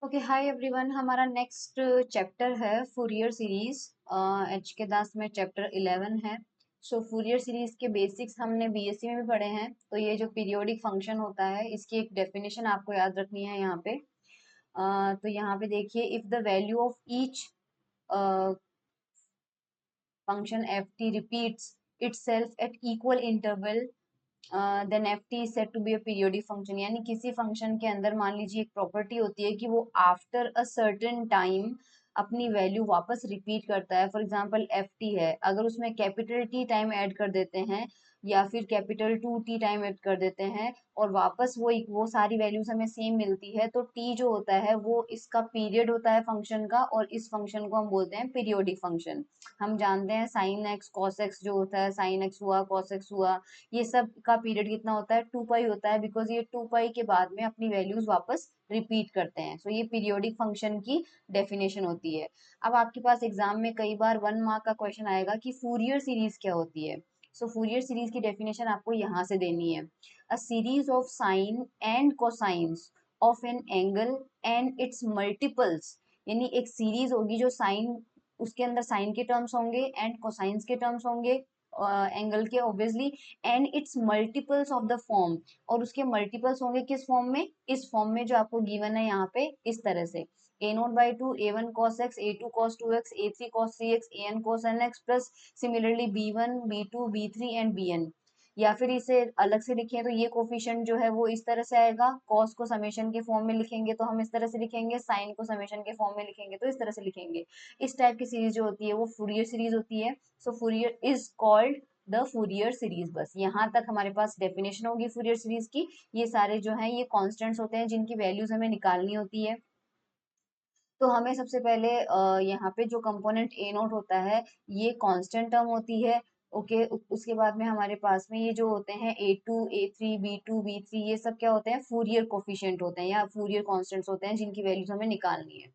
Okay, hi everyone. हमारा next chapter है Fourier series. H के दास में चैप्टर 11 है। सो फूरियर सीरीज के बेसिक्स हमने बीएससी में भी पढ़े हैं। तो ये जो पीरियोडिक फंक्शन होता है इसकी एक डेफिनेशन आपको याद रखनी है यहाँ पे। तो यहाँ पे देखिए, if the value of each function F T repeats itself at equal interval, then F T is said to be a periodic function. यानी किसी फंक्शन के अंदर मान लीजिए एक प्रॉपर्टी होती है कि वो आफ्टर अ सर्टेन टाइम अपनी वैल्यू वापस रिपीट करता है। फॉर एग्जांपल एफ टी है, अगर उसमें कैपिटल टी टाइम ऐड कर देते हैं या फिर capital two T time add कर देते हैं और वापस वो सारी वैल्यूज हमें सेम मिलती है, तो टी जो होता है वो इसका पीरियड होता है फंक्शन का, और इस फंक्शन को हम बोलते हैं पीरियोडिक फंक्शन। हम जानते हैं साइन एक्स कॉस एक्स जो होता है, साइन एक्स हुआ कॉस एक्स हुआ, ये सब का पीरियड कितना होता है, 2 पाई होता है, बिकॉज ये 2 पाई के बाद में अपनी वैल्यूज वापस रिपीट करते हैं। सो ये पीरियोडिक फंक्शन की डेफिनेशन होती है। अब आपके पास एग्जाम में कई बार 1 मार्क का क्वेश्चन आएगा कि फूरियर सीरीज क्या होती है। सो फूरियर सीरीज की डेफिनेशन आपको यहाँ से देनी है। A series of sine and cosines of an angle and it's multiples. यानी एक सीरीज होगी जो साइन, उसके अंदर साइन के टर्म्स होंगे एंड कोसाइंस के टर्म्स होंगे एंगल के obviously, and it's multiples of the form. और उसके मल्टीपल्स होंगे किस फॉर्म में, इस फॉर्म में जो आपको गिवन है यहाँ पे, इस तरह से a nought by two a one cos x a two cos two x a three cos three x a n cos n x plus similarly b one b two b three and b n. या फिर इसे अलग से लिखें तो ये coefficient जो है वो इस तरह से आएगा, कॉस को समेशन के फॉर्म में लिखेंगे तो हम इस तरह से लिखेंगे, साइन को समेशन के फॉर्म में लिखेंगे तो इस तरह से लिखेंगे। इस टाइप की सीरीज जो होती है वो फूरियर सीरीज होती है। So Fourier is called the Fourier series. बस यहाँ तक हमारे पास डेफिनेशन होगी फूरियर सीरीज की। ये सारे जो हैं ये कांस्टेंट्स होते हैं जिनकी वैल्यूज हमें निकालनी होती है। तो हमें सबसे पहले यहाँ पे जो कंपोनेंट ए नोट होता है ये कांस्टेंट टर्म होती है। ओके, उसके बाद में हमारे पास में ये जो होते हैं a two a three b two b three, ये सब क्या होते हैं, फूरियर कोफिशिएंट होते हैं या फूरियर कांस्टेंट्स होते हैं जिनकी वैल्यूज हमें निकालनी है।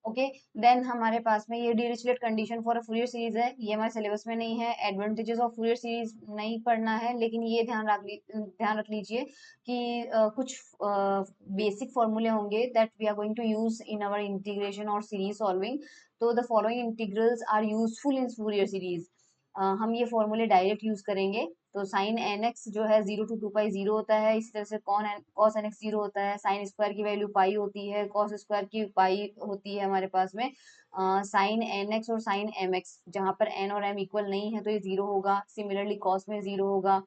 ओके, देन हमारे पास में ये Dirichlet condition for a Fourier series है। ये हमारे सिलेबस में नहीं है, एडवांटेजेस ऑफ फूरियर सीरीज नहीं पढ़ना है, लेकिन ये ध्यान रख लीजिए कि कुछ बेसिक फॉर्मूले होंगे that we are going to use in our integration और सीरीज सॉल्विंग। तो the following integrals are useful in Fourier series. हम ये फॉर्मूले डायरेक्ट यूज करेंगे। तो साइन एन एक्स जो है 0 to 2 पाई 0 होता है, इसी तरह से कॉस एन एक्स 0 होता है, साइन स्क्वायर की वैल्यू पाई होती है, कॉस स्क्वायर की पाई होती है हमारे पास में। साइन एन एक्स और साइन एम एक्स, जहां पर एन और एम इक्वल नहीं है तो ये 0 होगा, सिमिलरली कॉस में 0 होगा,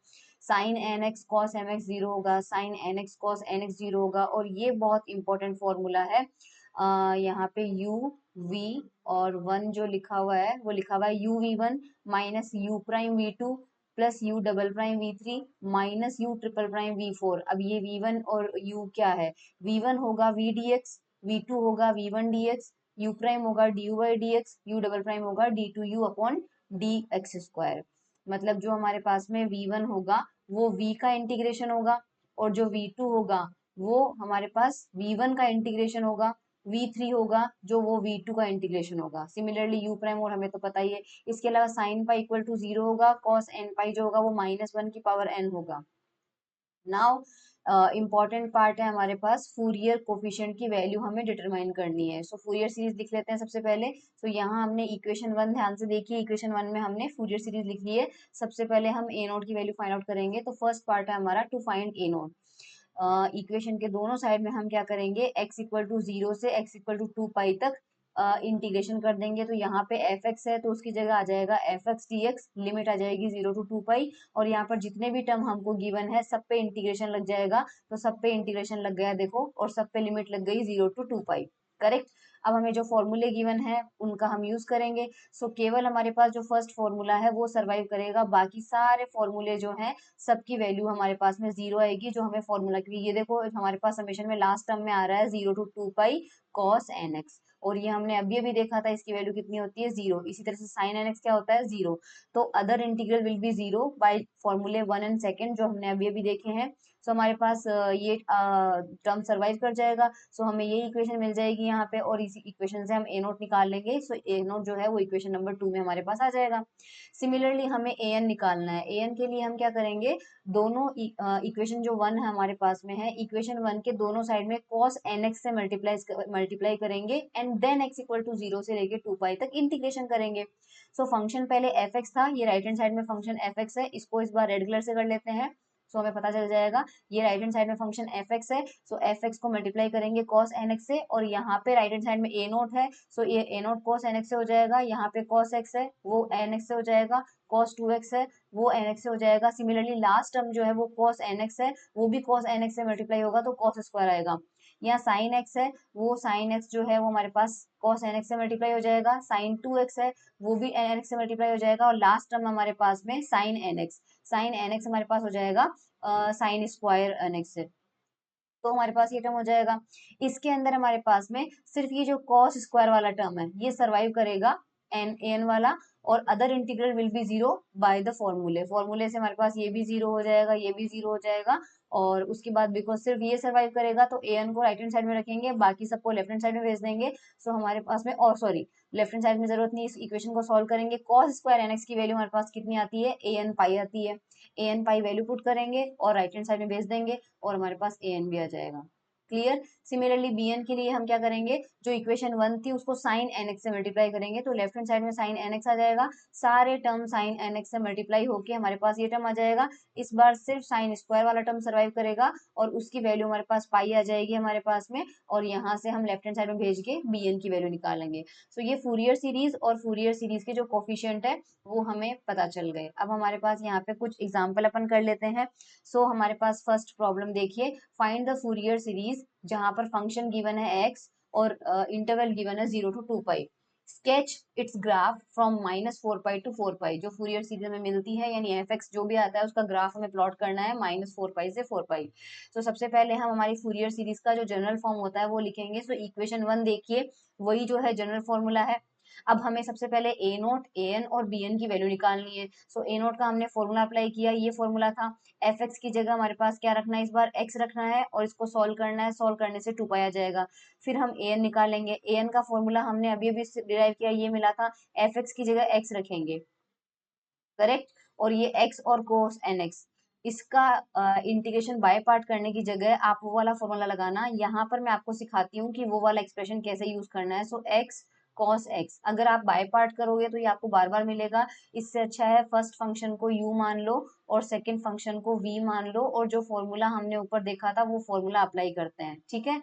sine n x cos m x 0 होगा, sine n x cos n x 0 होगा। और ये बहुत इंपॉर्टेंट फॉर्मूला है। यहाँ पे यू वी और वन जो लिखा हुआ है वो लिखा हुआ है u v one minus u prime v two plus u double prime v three minus u triple prime v four. अब ये वी वन और यू क्या है, वी वन होगा v d x, v two होगा v one d x, u prime होगा d u by d x, u double prime होगा d two u upon d x square. मतलब जो हमारे पास में वी वन होगा वो v का इंटीग्रेशन होगा, और जो v2 होगा वो हमारे पास v1 का इंटीग्रेशन होगा, v3 होगा जो वो v2 का इंटीग्रेशन होगा। सिमिलरली u प्राइम और हमें तो पता ही है। इसके अलावा साइन पाई इक्वल टू 0 होगा, कॉस एन पाई जो होगा वो -1 की पावर n होगा। नाउ इंपॉर्टेंट पार्ट है हमारे पास, फूरियर कोफिशिएंट की वैल्यू हमें डिटरमाइन करनी है। सो फूरियर सीरीज लिख लेते हैं सबसे पहले। तो यहाँ हमने इक्वेशन 1 ध्यान से देखिए, इक्वेशन 1 में हमने फूरियर सीरीज लिख ली है। सबसे पहले हम ए नोट की वैल्यू फाइंड आउट करेंगे। तो फर्स्ट पार्ट है हमारा to find a naught. Equation के दोनों साइड में हम क्या करेंगे, x इक्वल टू 0 से x इक्वल टू 2 पाई तक इंटीग्रेशन कर देंगे। तो यहाँ पे एफ एक्स है तो उसकी जगह आ जाएगा f x d x, limit आ जाएगी 0 to 2 पाई, और यहाँ पर जितने भी टर्म हमको गिवन है सब पे इंटीग्रेशन लग जाएगा। तो सब पे इंटीग्रेशन लग गया देखो, और सब पे लिमिट लग गई 0 to 2 पाई। करेक्ट। अब हमें जो फॉर्मूले गिवन है उनका हम यूज करेंगे। सो केवल हमारे पास जो फर्स्ट फॉर्मूला है वो सर्वाइव करेगा, बाकी सारे फॉर्मूले जो हैं सबकी वैल्यू हमारे पास में 0 आएगी। जो हमें फॉर्मूला, क्योंकि ये देखो हमारे पास समेशन में लास्ट टर्म में आ रहा है 0 to 2 pi cos n x, और ये हमने अभी अभी देखा था इसकी वैल्यू कितनी होती है 0। इसी तरह से साइन एन एक्स क्या होता है 0। तो other integral will be 0 by फॉर्मूले 1 एंड 2 जो हमने अभी अभी देखे हैं। सो हमारे पास ये टर्म सर्वाइव कर जाएगा। सो हमें ये इक्वेशन मिल जाएगी यहाँ पे, और इसी इक्वेशन से हम ए नोट निकाल लेंगे। सो ए नोट जो है वो इक्वेशन नंबर 2 में हमारे पास आ जाएगा। सिमिलरली हमें ए एन निकालना है। ए एन के लिए हम क्या करेंगे, दोनों इक्वेशन जो 1 है हमारे पास में है, इक्वेशन 1 के दोनों साइड में cos nx से मल्टीप्लाई करेंगे, and then x equal to 0 से लेके 2 पाई तक इंटीग्रेशन करेंगे। सो फंक्शन पहले एफ एक्स था, ये राइट हैंड साइड में फंक्शन एफ एक्स है, इसको इस बार रेड कलर से कर लेते हैं। सो हमें पता चल जाएगा ये राइट हैंड साइड में फंक्शन एफ एक्स है। सो एफ एक्स को मल्टीप्लाई करेंगे cos nx से, और यहाँ पे राइट हैंड साइड में ए नोट है, सो ये ए नोट cos nx से हो जाएगा, यहाँ पे cos x है वो nx से हो जाएगा, cos 2x है वो nx से हो जाएगा। सिमिलरली लास्ट टर्म जो है वो cos nx है, वो भी cos nx से मल्टीप्लाई होगा तो cos स्क्वायर आएगा। यहाँ sin x है, वो sin x जो है वो हमारे पास cos nx से मल्टीप्लाई हो जाएगा। sin 2x है, वो भी nx से मल्टीप्लाई हो जाएगा, और लास्ट टर्म हमारे पास में sin nx हमारे पास हो जाएगा sin स्क्वायर nx से। तो हमारे पास ये टर्म हो जाएगा। इसके अंदर हमारे पास में सिर्फ ये जो cos स्क्वायर वाला टर्म है ये सरवाइव करेगा, एन वाला, और other integral will B zero by the फॉर्मूले से हमारे पास ये भी जीरो हो जाएगा, ये भी जीरो हो जाएगा। और उसके बाद बिकॉज सिर्फ ये सरवाइव करेगा तो ए एन को राइट हैंड साइड में रखेंगे, बाकी सबको लेफ्ट हैंड साइड में भेज देंगे। सो हमारे पास में, और सॉरी, लेफ्ट हैंड साइड में जरूरत नहीं, इस इक्वेशन को सॉल्व करेंगे। cos स्क्वायर एन एक्स की वैल्यू हमारे पास कितनी आती है, ए एन पाई आती है। A N pi value put करेंगे और राइट हैंड साइड में भेज देंगे, और हमारे पास ए एन भी आ जाएगा। क्लियर। सिमिलरली बी एन के लिए हम क्या करेंगे, जो इक्वेशन 1 थी उसको साइन एन एक्स से मल्टीप्लाई करेंगे, तो लेफ्ट हैंड साइड में साइन एन एक्स आ जाएगा, सारे टर्म साइन एन एक्स से मल्टीप्लाई होके हमारे पास ये टर्म आ जाएगा। इस बार सिर्फ साइन स्क्वायर वाला टर्म सर्वाइव करेगा, और उसकी वैल्यू हमारे पास पाई आ जाएगी हमारे पास में, और यहाँ से हम लेफ्ट हैंड साइड में भेज के बी एन की वैल्यू निकालेंगे। सो ये फूरियर सीरीज और फूरियर सीरीज के जो कोफिशिएंट है वो हमें पता चल गए। अब हमारे पास यहाँ पे कुछ एग्जाम्पल अपन कर लेते हैं। सो हमारे पास फर्स्ट प्रॉब्लम देखिए, फाइंड द फूरियर सीरीज, जहां पर फंक्शन गिवन है x और इंटरवल गिवन है 0 to 2 pi. Sketch it's graph from -4 pi to 4 पाई, जो फूरियर सीरीज में मिलती है, यानी एफ एक्स जो भी आता है उसका ग्राफ हमें प्लॉट करना है -4 पाई से 4 पाई। तो सबसे पहले हम हमारी फूरियर सीरीज का जो जनरल फॉर्म होता है वो लिखेंगे। सो इक्वेशन 1 देखिए, वही जो है जनरल फॉर्मूला है। अब हमें सबसे पहले ए नोट, ए एन और बी एन की वैल्यू निकालनी है। सो ए नोट का हमने फॉर्मूला अप्लाई किया, ये फॉर्मूला था। एफ एक्स की जगह हमारे पास क्या रखना है, इस बार एक्स रखना है, और इसको सॉल्व करना है, सॉल्व करने से 2 पाई आ जाएगा। फिर हम ए एन निकालेंगे। ए एन का फॉर्मूला हमने अभी अभी डिराइव किया, ये मिला था, एफ एक्स की जगह एक्स रखेंगे, करेक्ट। और ये x और cos nx, इसका इंटीग्रेशन बाय पार्ट करने की जगह आप वो वाला फॉर्मूला लगाना। यहाँ पर मैं आपको सिखाती हूँ कि वो वाला एक्सप्रेशन कैसे यूज करना है। सो x cos x अगर आप बाय पार्ट करोगे तो ये आपको बार बार मिलेगा। इससे अच्छा है फर्स्ट फंक्शन को u मान लो और सेकंड फंक्शन को v मान लो, और जो फॉर्मूला हमने ऊपर देखा था वो फॉर्मूला अप्लाई करते हैं, ठीक है।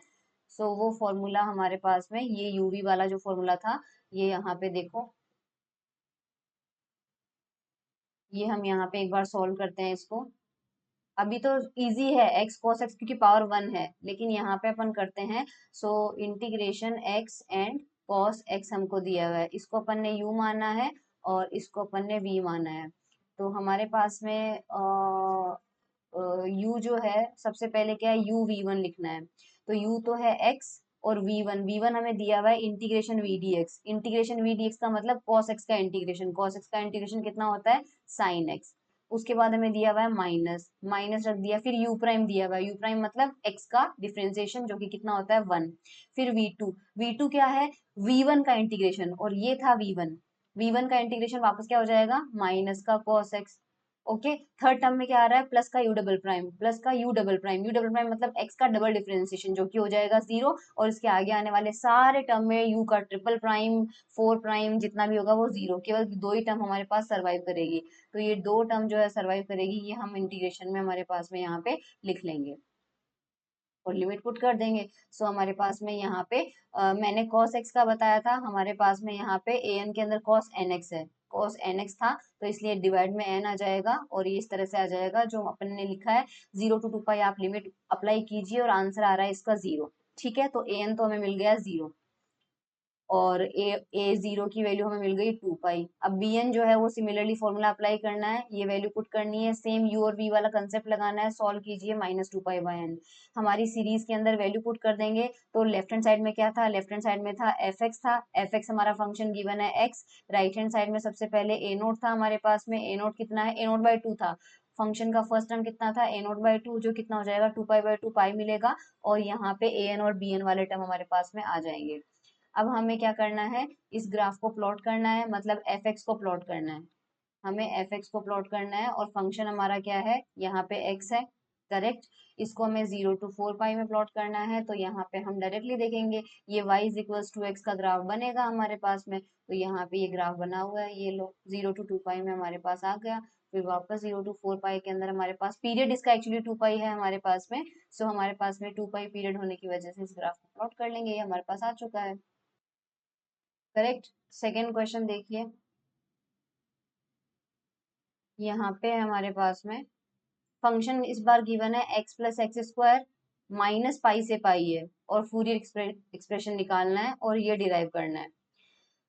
सो वो फॉर्मूला हमारे पास में ये uv वाला जो फॉर्मूला था, ये यहाँ पे देखो, ये हम यहाँ पे एक बार सॉल्व करते हैं इसको। अभी तो इजी है, x cos x क्योंकि पावर 1 है, लेकिन यहाँ पे अपन करते हैं। So integration x and cos x हमको दिया हुआ है, इसको अपन ने u माना है और इसको अपन ने v माना है। तो हमारे पास में u जो है, सबसे पहले क्या है, u v1 लिखना है। तो u तो है x, और v1 हमें दिया हुआ है integration v dx। Integration v dx का मतलब cos x का इंटीग्रेशन, cos x का इंटीग्रेशन कितना होता है, sin x। उसके बाद हमें दिया हुआ है माइनस, माइनस रख दिया, फिर यू प्राइम दिया हुआ है, यू प्राइम मतलब एक्स का डिफरेंशिएशन जो कि कितना होता है 1। फिर v2 क्या है, v1 का इंटीग्रेशन, और ये था v1 का इंटीग्रेशन वापस क्या हो जाएगा, माइनस का cos x। Okay, third term में क्या आ रहा है, प्लस का यू डबल प्राइम मतलब एक्स का डबल डिफरेंशिएशन जो कि हो जाएगा 0, और इसके आगे आने वाले सारे टर्म में यू का ट्रिपल प्राइम, 4 प्राइम जितना भी होगा वो 0, केवल दो ही टर्म हमारे पास सर्वाइव करेगी। तो ये दो टर्म जो है सर्वाइव करेगी, ये हम इंटीग्रेशन में हमारे पास में यहाँ पे लिख लेंगे और लिमिट पुट कर देंगे। सो हमारे पास में यहाँ पे मैंने cos x का बताया था, हमारे पास में यहाँ पे a n के अंदर cos nx है, cos nx था तो इसलिए डिवाइड में n आ जाएगा, और ये इस तरह से आ जाएगा जो अपन ने लिखा है 0 to 2 पाई। आप लिमिट अप्लाई कीजिए और आंसर आ रहा है इसका 0, ठीक है। तो a n तो हमें मिल गया 0, और ए जीरो की वैल्यू हमें मिल गई 2 पाई। अब बी एन जो है वो सिमिलरली फॉर्मूला अप्लाई करना है, ये वैल्यू पुट करनी है, सेम यू और वी वाला कंसेप्ट लगाना है, सॉल्व कीजिए -2 पाई/n। हमारी सीरीज के अंदर वैल्यू पुट कर देंगे। तो लेफ्ट हैंड साइड में क्या था, लेफ्ट हैंड साइड में था एफ एक्स था, एफ एक्स हमारा फंक्शन गिवन है एक्स। राइट हैंड साइड में सबसे पहले ए नोट था हमारे पास में, ए नोट कितना है, ए नोट बाई 2 था। फंक्शन का फर्स्ट टर्म कितना था a नॉट बाई टू, जो कितना हो जाएगा 2 पाई बाई 2 पाई मिलेगा, और यहाँ पे a n और b n वाले टर्म हमारे पास में आ जाएंगे। अब हमें क्या करना है, इस ग्राफ को प्लॉट करना है, मतलब एफ एक्स को प्लॉट करना है, हमें एफ एक्स को प्लॉट करना है, और फंक्शन हमारा क्या है, यहाँ पे एक्स है, करेक्ट। इसको हमें 0 to 4 पाई में प्लॉट करना है, तो यहाँ पे हम डायरेक्टली देखेंगे ये y is equals to X का ग्राफ बनेगा हमारे पास में। तो यहाँ पे ये ग्राफ बना हुआ है, ये लो 0 to 2 पाई में हमारे पास आ गया। फिर वापस 0 to 4 पाई के अंदर हमारे पास पीरियड इसका एक्चुअली 2 पाई है हमारे पास में, सो हमारे पास में 2 पाई पीरियड होने की वजह से इस ग्राफ को प्लॉट कर लेंगे, ये हमारे पास आ चुका है, करेक्ट। सेकेंड क्वेश्चन देखिए, यहाँ पे हमारे पास में फंक्शन इस बार गिवन है x plus x square minus pi से पाई है, और फूरियर एक्सप्रेशन निकालना है और ये डिराइव करना है।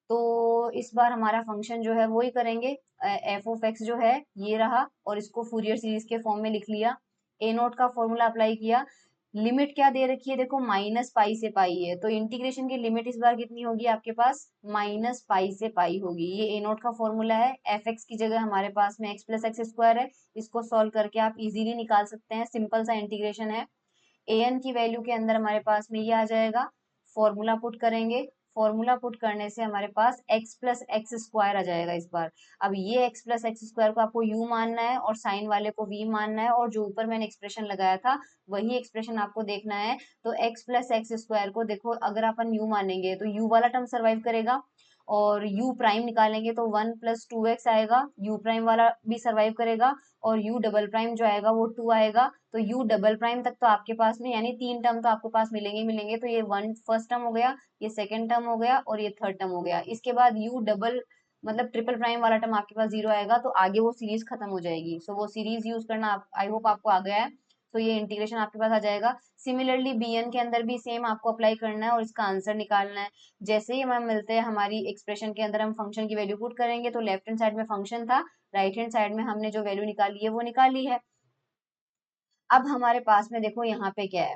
तो इस बार हमारा फंक्शन जो है वो ही करेंगे, एफ ऑफ एक्स जो है ये रहा, और इसको फूरियर सीरीज के फॉर्म में लिख लिया, ए नोट का फॉर्मूला अप्लाई किया, लिमिट क्या दे रखी है देखो माइनस पाई से पाई है, तो इंटीग्रेशन की लिमिट इस बार कितनी होगी आपके पास, माइनस पाई से पाई होगी। ये ए नोट का फॉर्मूला है, एफ एक्स की जगह हमारे पास में एक्स प्लस एक्स स्क्वायर है, इसको सॉल्व करके आप इजीली निकाल सकते हैं, सिंपल सा इंटीग्रेशन है। ए एन की वैल्यू के अंदर हमारे पास में ये आ जाएगा, फॉर्मूला पुट करेंगे, फॉर्मूला पुट करने से हमारे पास x प्लस एक्स स्क्वायर आ जाएगा इस बार। अब ये x प्लस एक्स स्क्वायर को आपको u मानना है और साइन वाले को v मानना है, और जो ऊपर मैंने एक्सप्रेशन लगाया था वही एक्सप्रेशन आपको देखना है। तो x प्लस एक्स स्क्वायर को देखो, अगर अपन u मानेंगे तो u वाला टर्म सर्वाइव करेगा, और u प्राइम निकालेंगे तो 1 + 2x आएगा, u प्राइम वाला भी सर्वाइव करेगा, और u डबल प्राइम जो आएगा वो 2 आएगा। तो u डबल प्राइम तक तो आपके पास में यानी 3 टर्म तो आपके पास मिलेंगे ही मिलेंगे। तो ये वन फर्स्ट टर्म हो गया, ये सेकंड टर्म हो गया, और ये थर्ड टर्म हो गया। इसके बाद u डबल मतलब ट्रिपल प्राइम वाला टर्म आपके पास 0 आएगा, तो आगे वो सीरीज खत्म हो जाएगी। सो वो सीरीज यूज करना आई होप आपको आ गया है। तो ये इंटीग्रेशन आपके पास आ जाएगा। सिमिलरली bn के अंदर भी सेम आपको अप्लाई करना है और इसका आंसर निकालना है। जैसे ही हमें मिलते हैं हमारी एक्सप्रेशन के अंदर हम फंक्शन की वैल्यू पुट करेंगे, तो लेफ्ट हैंड साइड में फंक्शन था, राइट हैंड साइड में हमने जो वैल्यू निकाली है वो निकाली है। अब हमारे पास में देखो यहाँ पे क्या है,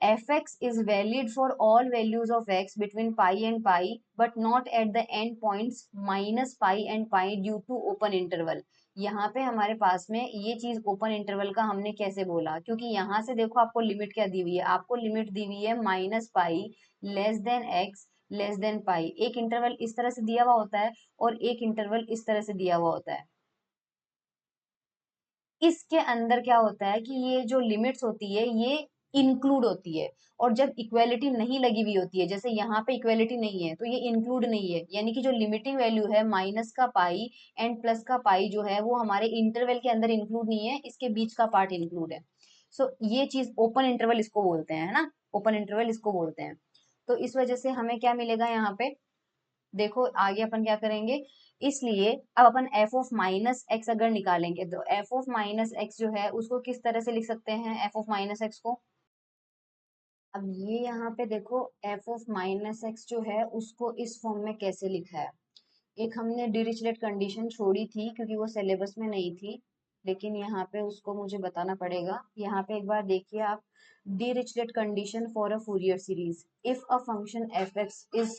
fx is valid for all values of x between pi and pi but not at the end points minus pi and pi due to open interval। यहाँ पे हमारे पास में ये चीज ओपन इंटरवल का हमने कैसे बोला, क्योंकि यहाँ से देखो आपको लिमिट क्या दी हुई है, आपको लिमिट दी हुई है minus pi less than x less than pi. एक इंटरवल इस तरह से दिया हुआ होता है और एक इंटरवल इस तरह से दिया हुआ होता है। इसके अंदर क्या होता है कि ये जो लिमिट्स होती है ये इंक्लूड होती है, और जब इक्वेलिटी नहीं लगी हुई होती है, जैसे यहाँ पे इक्वेलिटी नहीं है तो ये इंक्लूड नहीं है, यानी कि जो लिमिटिंग वैल्यू है माइनस का पाई एंड प्लस का पाई जो है वो हमारे इंटरवल के अंदर इंक्लूड नहीं है, इसके बीच का पार्ट इंक्लूड है। सो ये चीज ओपन इंटरवल इसको बोलते हैं, है ना, ओपन इंटरवल इसको बोलते हैं। तो इस वजह से हमें क्या मिलेगा यहाँ पे, देखो आगे अपन क्या करेंगे, इसलिए अब अपन एफ ऑफ माइनस एक्स अगर निकालेंगे तो एफ ऑफ माइनस एक्स जो है उसको किस तरह से लिख सकते हैं, एफ ऑफ माइनस एक्स को। अब ये यहाँ पे देखो एफ ऑफ माइनस एक्स जो है उसको इस फॉर्म में कैसे लिखा है। एक हमने डिरिचलेट कंडीशन छोड़ी थी क्योंकि वो सिलेबस में नहीं थी, लेकिन यहाँ पे उसको मुझे बताना पड़ेगा। यहाँ पे एक बार देखिए आप, Dirichlet condition for a Fourier series, if a function F x is,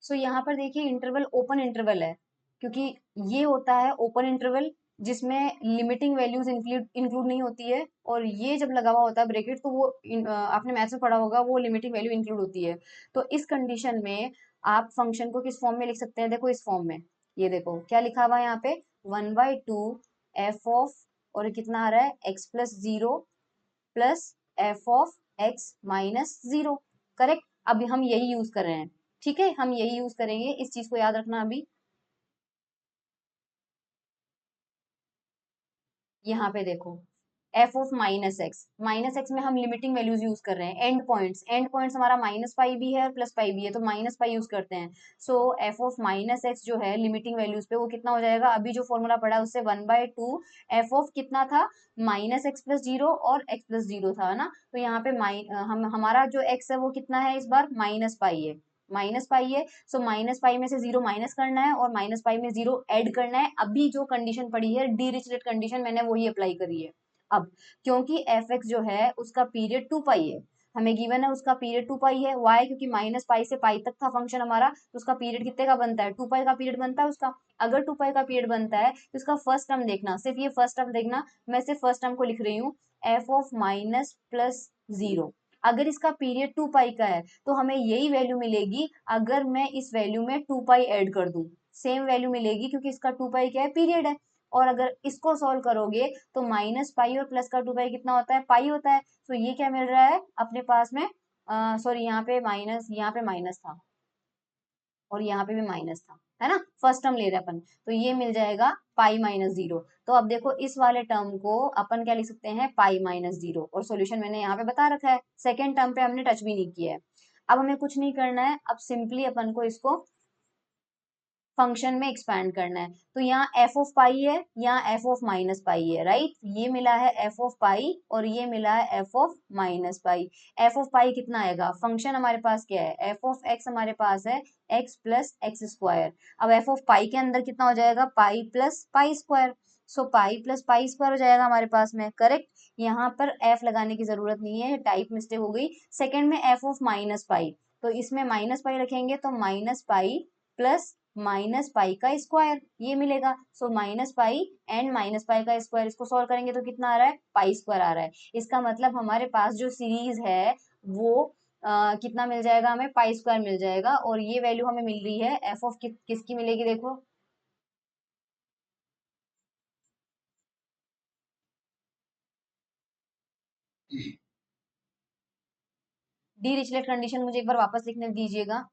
so यहाँ पर देखिए इंटरवल ओपन इंटरवल है, क्योंकि ये होता है ओपन इंटरवल जिसमें लिमिटिंग वैल्यूज इंक्लूड इंक्लूड नहीं होती है, और ये जब लगा हुआ होता है ब्रैकेट तो वो आपने मैथ्स में पढ़ा होगा, वो लिमिटिंग वैल्यू इंक्लूड होती है। तो इस कंडीशन में आप फंक्शन को किस फॉर्म में लिख सकते हैं, देखो इस फॉर्म में, ये देखो क्या लिखा हुआ है यहाँ पे, 1/2 एफ ऑफ, और ये कितना आ रहा है x plus zero plus F of x minus zero, correct. अभी हम यही यूज कर रहे हैं, ठीक है, हम यही यूज करेंगे, इस चीज को याद रखना। अभी यहाँ पे देखो एफ ऑफ माइनस एक्स में हम लिमिटिंग वैल्यूज यूज कर रहे हैं, एंड पॉइंट्स हमारा माइनस पाई भी है और प्लस पाई भी है, तो माइनस पाई यूज करते हैं। सो एफ ऑफ माइनस एक्स जो है लिमिटिंग वैल्यूज पे वो कितना हो जाएगा, अभी जो फॉर्मूला पड़ा है उससे 1/2 एफ ऑफ कितना था, माइनस एक्स प्लस जीरो और एक्स प्लस जीरो था ना, तो यहाँ पे हमारा जो एक्स है वो कितना है इस बार, माइनस पाई है, माइनस पाई है। सो माइनस पाई में से जीरो माइनस करना है और माइनस पाई में जीरो ऐड करना है। अभी जो कंडीशन पड़ी है डिरिचलेट कंडीशन मैंने वही अप्लाई करी है। अब क्योंकि एफ एक्स जो है उसका पीरियड 2 पाई है, हमें गिवन है उसका पीरियड 2 पाई है, वाई क्योंकि माइनस पाई से पाई तक था फंक्शन हमारा, तो उसका पीरियड कितने का बनता है, 2 पाई का पीरियड बनता है उसका। अगर 2 पाई का पीरियड बनता है तो इसका फर्स्ट टर्म देखना, सिर्फ ये फर्स्ट टर्म देखना, मैं सिर्फ फर्स्ट टर्म को लिख रही हूँ, एफ ऑफ माइनस प्लस 0। अगर इसका पीरियड 2 पाई का है तो हमें यही वैल्यू मिलेगी अगर मैं इस वैल्यू में 2 पाई ऐड कर दूं, सेम वैल्यू मिलेगी क्योंकि इसका 2 पाई क्या है, पीरियड है। और अगर इसको सॉल्व करोगे तो माइनस पाई और प्लस का 2 पाई कितना होता है, पाई होता है। तो ये क्या मिल रहा है अपने पास में, सॉरी यहाँ पे माइनस था और यहाँ पे भी माइनस था, है ना, फर्स्ट टर्म ले रहे हैं अपन, तो ये मिल जाएगा पाई माइनस 0। तो अब देखो इस वाले टर्म को अपन क्या लिख सकते हैं, पाई माइनस 0, और सॉल्यूशन मैंने यहाँ पे बता रखा है, सेकेंड टर्म पे हमने टच भी नहीं किया है। अब हमें कुछ नहीं करना है, अब सिंपली अपन को इसको फंक्शन में एक्सपैंड करना है। तो यहाँ एफ ऑफ पाई है, यहाँ एफ ऑफ माइनस पाई है, राइट, ये मिला है एफ ऑफ पाई और ये मिला है f of minus pi. F of pi कितना आएगा, फंक्शन हमारे पास क्या है, एफ ऑफ एक्स हमारे पास है एक्स प्लस एक्स स्क्वायर। अब एफ ऑफ पाई के अंदर कितना हो जाएगा, पाई प्लस पाई स्क्वायर, सो पाई प्लस पाई स्क्वायर हो जाएगा हमारे पास में, करेक्ट। यहाँ पर एफ लगाने की जरूरत नहीं है, टाइप मिस्टेक हो गई। सेकेंड में एफ ऑफ माइनस पाई, तो इसमें माइनस पाई रखेंगे तो minus pi plus minus pi का स्क्वायर ये मिलेगा। So minus pi and minus pi का स्क्वायर, इसको सॉल्व करेंगे तो कितना आ रहा है, पाई स्क्वायर आ रहा है। इसका मतलब हमारे पास जो सीरीज है वो कितना मिल जाएगा हमें, पाई स्क्वायर मिल जाएगा। और ये वैल्यू हमें मिल रही है एफ ऑफ किसकी मिलेगी, देखो डी रिचलेट कंडीशन मुझे एक बार वापस लिखने दीजिएगा।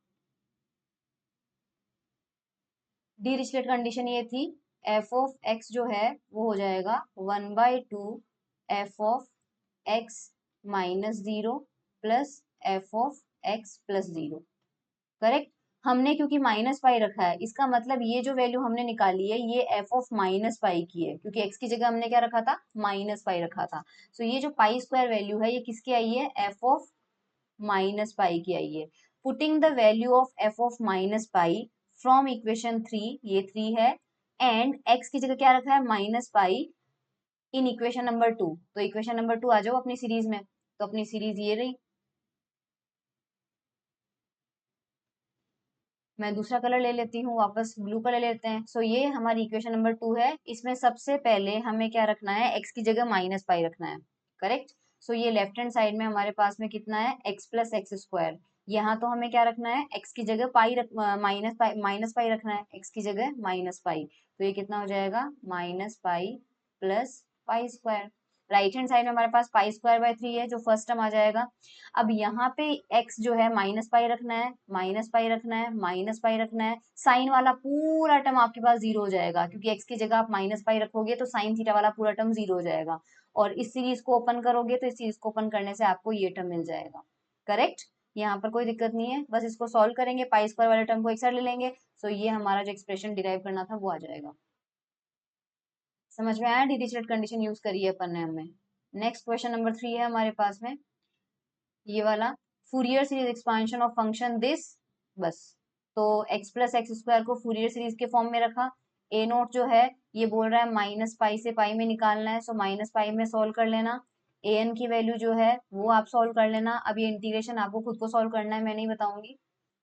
डी रिचलेट कंडीशन ये थी, एफ ऑफ एक्स जो है वो हो जाएगा 1/2 F of x minus 0 plus F of x plus 0, correct. हमने क्योंकि माइनस पाई रखा है, इसका मतलब ये जो वैल्यू हमने निकाली है ये एफ ऑफ माइनस पाई की है, क्योंकि एक्स की जगह हमने क्या रखा था, माइनस पाई रखा था। सो ये जो पाई स्क्वायर वैल्यू है ये किसकी आई है, एफ ऑफ माइनस पाई की आई है। Putting the value of F of minus pi from equation 3, ये 3 है, एंड एक्स की जगह क्या रखा है, minus pi, in equation number 2। तो इक्वेशन नंबर 2 आ जाओ अपनी सीरीज में, तो अपनी सीरीज ये रही। मैं दूसरा कलर ले लेती हूँ वापस, ब्लू कलर लेते हैं। सो ये हमारी इक्वेशन नंबर 2 है, इसमें सबसे पहले हमें क्या रखना है, एक्स की जगह माइनस पाई रखना है, करेक्ट। सो ये लेफ्ट हैंड साइड में हमारे पास में कितना है, एक्स प्लस एक्स स्क्वायर। यहाँ तो हमें क्या रखना है, एक्स की जगह पाई माइनस पाई रखना है, एक्स की जगह माइनस पाई। तो ये कितना हो जाएगा, minus pi plus pi square. Right hand side में हमारे पास पाई स्क्वायर बाय 3 है जो फर्स्ट टर्म आ जाएगा। अब यहाँ पे x जो है माइनस पाई रखना है, माइनस पाई रखना है, माइनस पाई रखना है, साइन वाला पूरा टर्म आपके पास 0 हो जाएगा, क्योंकि x की जगह आप माइनस पाई रखोगे तो साइन थीटा वाला पूरा टर्म 0 हो जाएगा। और इस सीरीज को ओपन करोगे तो इस सीरीज को ओपन करने से आपको ये टर्म मिल जाएगा, करेक्ट। यहाँ पर कोई दिक्कत नहीं है, बस इसको सॉल्व करेंगे, पाई स्क्वायर वाले टर्म को एक साइड ले लेंगे, सो ये हमारा जो एक्सप्रेशन डिराइव करना था वो आ जाएगा। समझ में आया, डिरिचलेट कंडीशन यूज करी है अपन ने हमें। नेक्स्ट क्वेश्चन नंबर 3 है हमारे पास में, ये वाला, Fourier series expansion of function this, बस। तो x प्लस एक्स स्क्वायर को फूरियर सीरीज के फॉर्म में रखा। ए नोट जो है ये बोल रहा है माइनस पाई से पाई में निकालना है, सो माइनस पाई में सोल्व कर लेना। ए एन की वैल्यू जो है वो आप सोल्व कर लेना। अब ये इंटीग्रेशन आपको खुद को सोल्व करना है, मैं नहीं बताऊंगी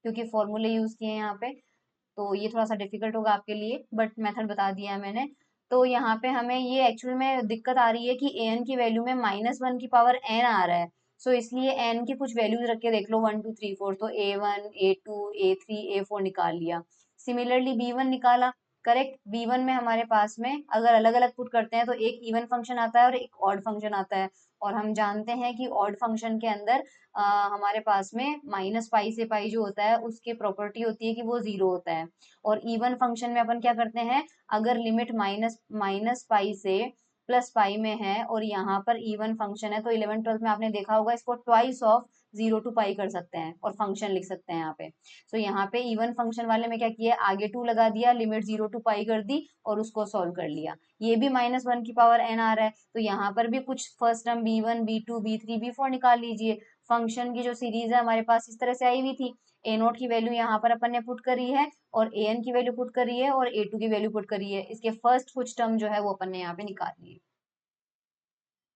क्योंकि फॉर्मूले यूज किए हैं यहाँ पे, तो ये थोड़ा सा डिफिकल्ट होगा आपके लिए, बट मेथड बता दिया है मैंने। तो यहाँ पे हमें ये एक्चुअल में दिक्कत आ रही है कि ए एन की वैल्यू में -1 की पावर एन आ रहा है। सो इसलिए एन की कुछ वैल्यूज रख के देख लो, 1 2 3 4, तो A1 A2 A3 A4 निकाल लिया। सिमिलरली B1 निकाला, करेक्ट। B1 में हमारे पास में अगर अलग अलग पुट करते हैं तो एक इवन फंक्शन आता है और एक ऑड फंक्शन आता है, और हम जानते हैं कि ऑड फंक्शन के अंदर हमारे पास में माइनस पाई से पाई जो होता है उसकी प्रॉपर्टी होती है कि वो 0 होता है। और इवन फंक्शन में अपन क्या करते हैं, अगर लिमिट माइनस माइनस पाई से प्लस पाई में है और यहाँ पर इवन फंक्शन है, तो 11th 12th में आपने देखा होगा इसको ट्वाइस ऑफ 0 to पाई कर सकते हैं और फंक्शन लिख सकते हैं यहाँ पे। सो यहाँ पे इवन फंक्शन वाले में क्या किया, आगे 2 लगा दिया, लिमिट 0 to पाई कर दी और उसको सॉल्व कर लिया। ये भी -1 की पावर n आ रहा है, तो यहाँ पर भी कुछ first term B1 B2 B3 B4 निकाल लीजिए। फंक्शन की जो सीरीज है हमारे पास इस तरह से आई हुई थी, ए नोट की वैल्यू यहाँ पर अपन ने पुट करी है और ए एन की वैल्यू पुट करी है और A2 की वैल्यू पुट करी है, इसके फर्स्ट कुछ टर्म जो है वो अपन ने यहाँ पे निकाल लिए,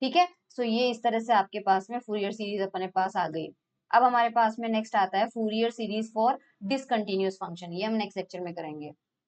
ठीक है। सो ये इस तरह से आपके पास में फूरियर सीरीज अपने पास आ गई। अब हमारे पास में नेक्स्ट आता है Fourier series for discontinuous function, ये हम नेक्स्ट लेक्चर में करेंगे।